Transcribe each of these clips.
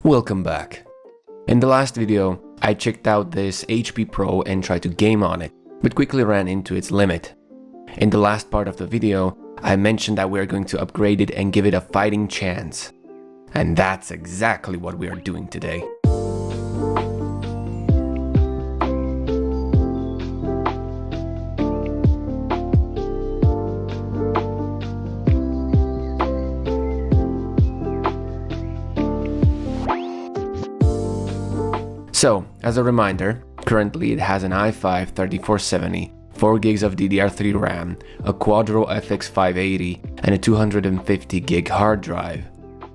Welcome back. In the last video, I checked out this HP Pro and tried to game on it, but quickly ran into its limit. In the last part of the video, I mentioned that we're going to upgrade it and give it a fighting chance. And that's exactly what we are doing today. So, as a reminder, currently it has an i5-3470, 4GB of DDR3 RAM, a Quadro FX 580, and a 250GB hard drive.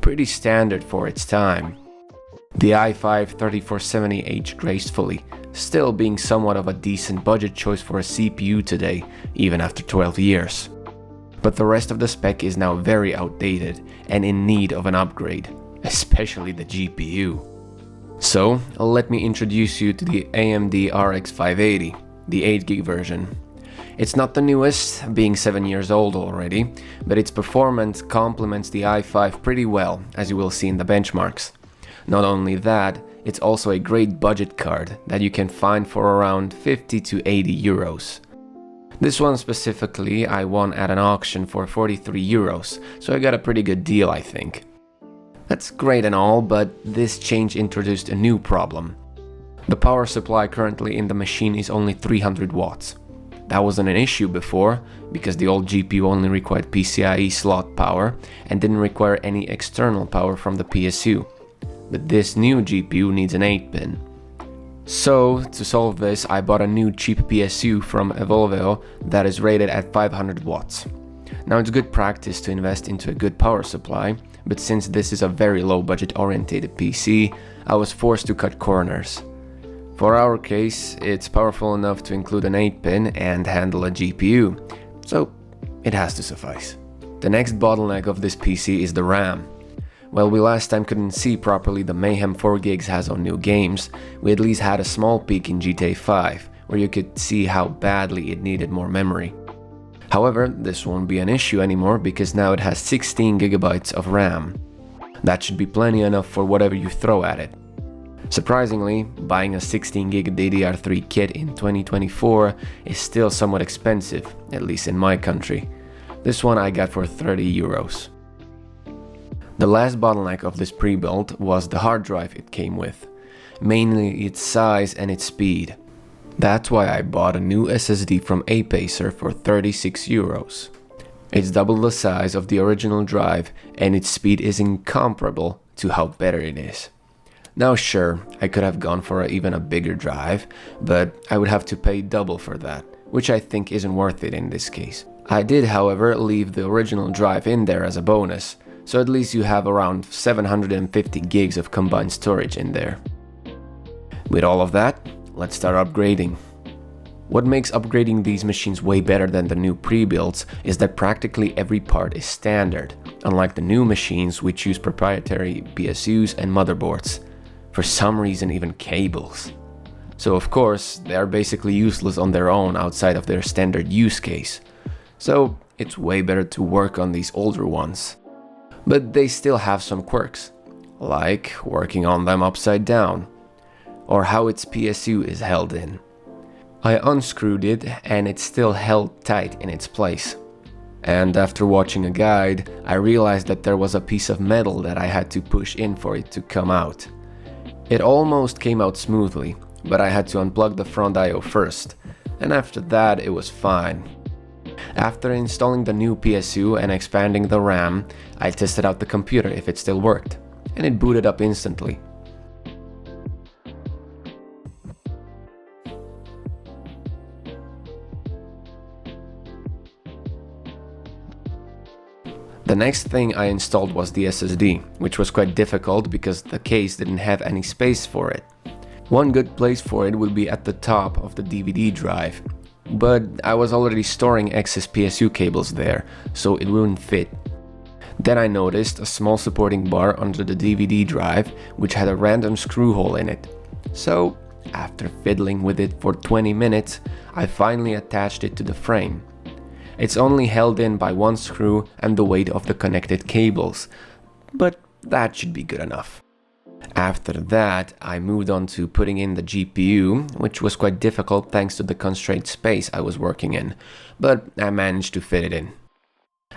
Pretty standard for its time. The i5-3470 aged gracefully, still being somewhat of a decent budget choice for a CPU today, even after 12 years. But the rest of the spec is now very outdated and in need of an upgrade, especially the GPU. So, let me introduce you to the AMD RX 580, the 8GB version. It's not the newest, being 7 years old already, but its performance complements the i5 pretty well, as you will see in the benchmarks. Not only that, it's also a great budget card that you can find for around 50 to 80 euros. This one specifically I won at an auction for 43 euros, so I got a pretty good deal, I think. That's great and all, but this change introduced a new problem. The power supply currently in the machine is only 300 watts. That wasn't an issue before, because the old GPU only required PCIe slot power and didn't require any external power from the PSU. But this new GPU needs an 8-pin. So, to solve this, I bought a new cheap PSU from Evolveo that is rated at 500 watts. Now, it's good practice to invest into a good power supply, but since this is a very low budget orientated PC, I was forced to cut corners. For our case, it's powerful enough to include an 8-pin and handle a GPU, so it has to suffice. The next bottleneck of this PC is the RAM. While we last time couldn't see properly the mayhem 4GB has on new games, we at least had a small peek in GTA 5, where you could see how badly it needed more memory. However, this won't be an issue anymore because now it has 16GB of RAM. That should be plenty enough for whatever you throw at it. Surprisingly, buying a 16GB DDR3 kit in 2024 is still somewhat expensive, at least in my country. This one I got for 30 euros. The last bottleneck of this pre-build was the hard drive it came with, mainly its size and its speed. That's why I bought a new SSD from Apacer for 36 euros. It's double the size of the original drive and its speed is incomparable to how better it is. Now sure, I could have gone for even a bigger drive, but I would have to pay double for that, which I think isn't worth it in this case. I did, however, leave the original drive in there as a bonus, so at least you have around 750 gigs of combined storage in there. With all of that, let's start upgrading. What makes upgrading these machines way better than the new pre-builds is that practically every part is standard, unlike the new machines which use proprietary PSUs and motherboards. For some reason, even cables. So of course, they are basically useless on their own outside of their standard use case. So it's way better to work on these older ones. But they still have some quirks, like working on them upside down, or how its PSU is held in. I unscrewed it and it's still held tight in its place. And after watching a guide, I realized that there was a piece of metal that I had to push in for it to come out. It almost came out smoothly, but I had to unplug the front I/O first, and after that it was fine. After installing the new PSU and expanding the RAM, I tested out the computer if it still worked, and it booted up instantly. The next thing I installed was the SSD, which was quite difficult because the case didn't have any space for it. One good place for it would be at the top of the DVD drive, but I was already storing excess PSU cables there, so it wouldn't fit. Then I noticed a small supporting bar under the DVD drive which had a random screw hole in it. So, after fiddling with it for 20 minutes, I finally attached it to the frame. It's only held in by one screw and the weight of the connected cables, but that should be good enough. After that, I moved on to putting in the GPU, which was quite difficult thanks to the constrained space I was working in, but I managed to fit it in.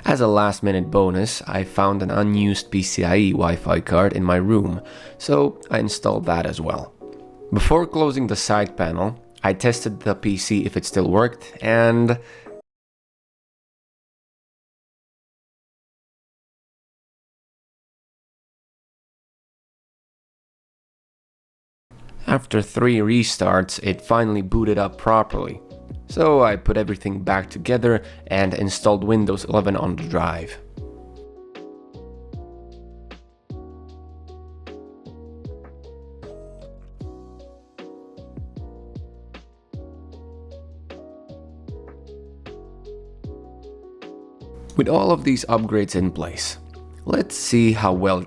As a last-minute bonus, I found an unused PCIe Wi-Fi card in my room, so I installed that as well. Before closing the side panel, I tested the PC if it still worked, and after 3 restarts, it finally booted up properly. So I put everything back together and installed Windows 11 on the drive. With all of these upgrades in place, let's see how well.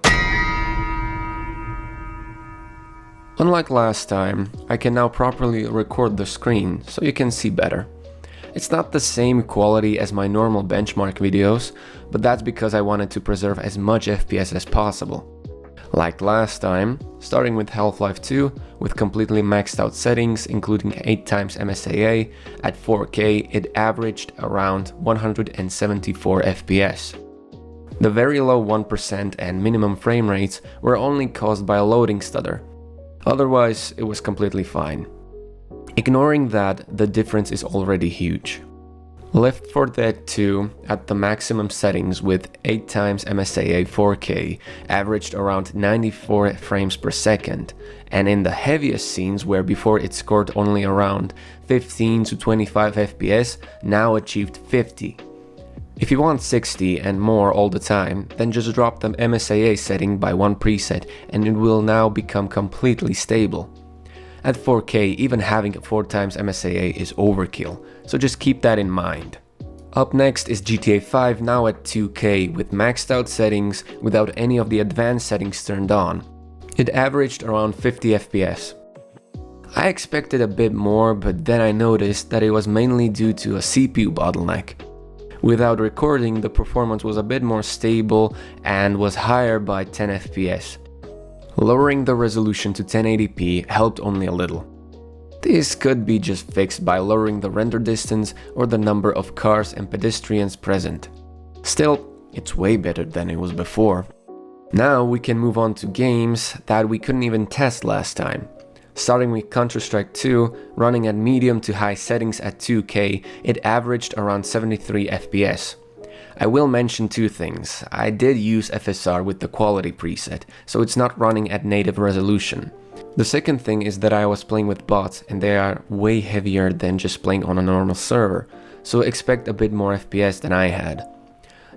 Unlike last time, I can now properly record the screen so you can see better. It's not the same quality as my normal benchmark videos, but that's because I wanted to preserve as much FPS as possible. Like last time, starting with Half-Life 2 with completely maxed out settings including 8x MSAA, at 4K it averaged around 174 FPS. The very low 1% and minimum frame rates were only caused by a loading stutter. Otherwise, it was completely fine. Ignoring that, the difference is already huge. Left 4 Dead 2 at the maximum settings with 8x MSAA 4K averaged around 94 frames per second, and in the heaviest scenes where before it scored only around 15 to 25 FPS, now achieved 50. If you want 60 and more all the time, then just drop the MSAA setting by 1 preset and it will now become completely stable. At 4K, even having 4x MSAA is overkill, so just keep that in mind. Up next is GTA 5 now at 2K with maxed out settings without any of the advanced settings turned on. It averaged around 50 FPS. I expected a bit more, but then I noticed that it was mainly due to a CPU bottleneck. Without recording, the performance was a bit more stable and was higher by 10 FPS. Lowering the resolution to 1080p helped only a little. This could be just fixed by lowering the render distance or the number of cars and pedestrians present. Still, it's way better than it was before. Now we can move on to games that we couldn't even test last time. Starting with Counter-Strike 2, running at medium to high settings at 2K, it averaged around 73 FPS. I will mention 2 things. I did use FSR with the quality preset, so it's not running at native resolution. The second thing is that I was playing with bots and they are way heavier than just playing on a normal server, so expect a bit more FPS than I had.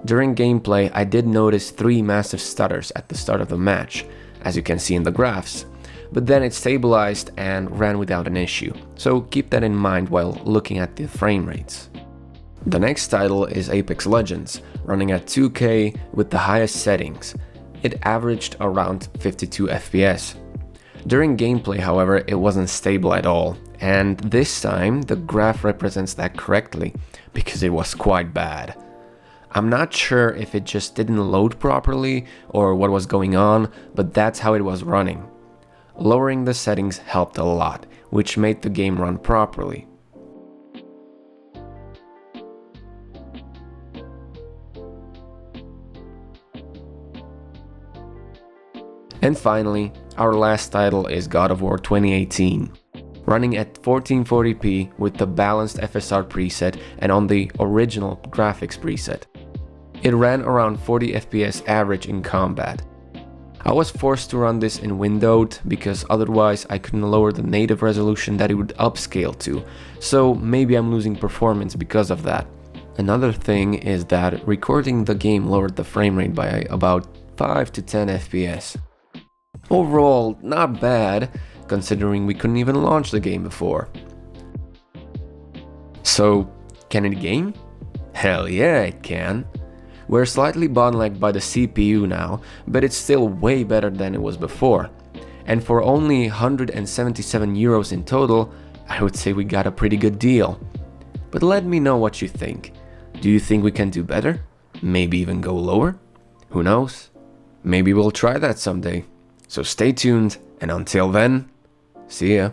During gameplay, I did notice 3 massive stutters at the start of the match, as you can see in the graphs. But then it stabilized and ran without an issue, so keep that in mind while looking at the frame rates. The next title is Apex Legends, running at 2K with the highest settings. It averaged around 52 FPS. During gameplay, however, it wasn't stable at all, and this time the graph represents that correctly, because it was quite bad. I'm not sure if it just didn't load properly or what was going on, but that's how it was running. Lowering the settings helped a lot, which made the game run properly. And finally, our last title is God of War 2018. Running at 1440p with the balanced FSR preset and on the original graphics preset. It ran around 40 FPS average in combat. I was forced to run this in windowed because otherwise I couldn't lower the native resolution that it would upscale to, so maybe I'm losing performance because of that. Another thing is that recording the game lowered the frame rate by about 5 to 10 FPS. Overall, not bad, considering we couldn't even launch the game before. So, can it game? Hell yeah, it can. We're slightly bottlenecked by the CPU now, but it's still way better than it was before. And for only 177 euros in total, I would say we got a pretty good deal. But let me know what you think. Do you think we can do better? Maybe even go lower? Who knows? Maybe we'll try that someday. So stay tuned, and until then, see ya.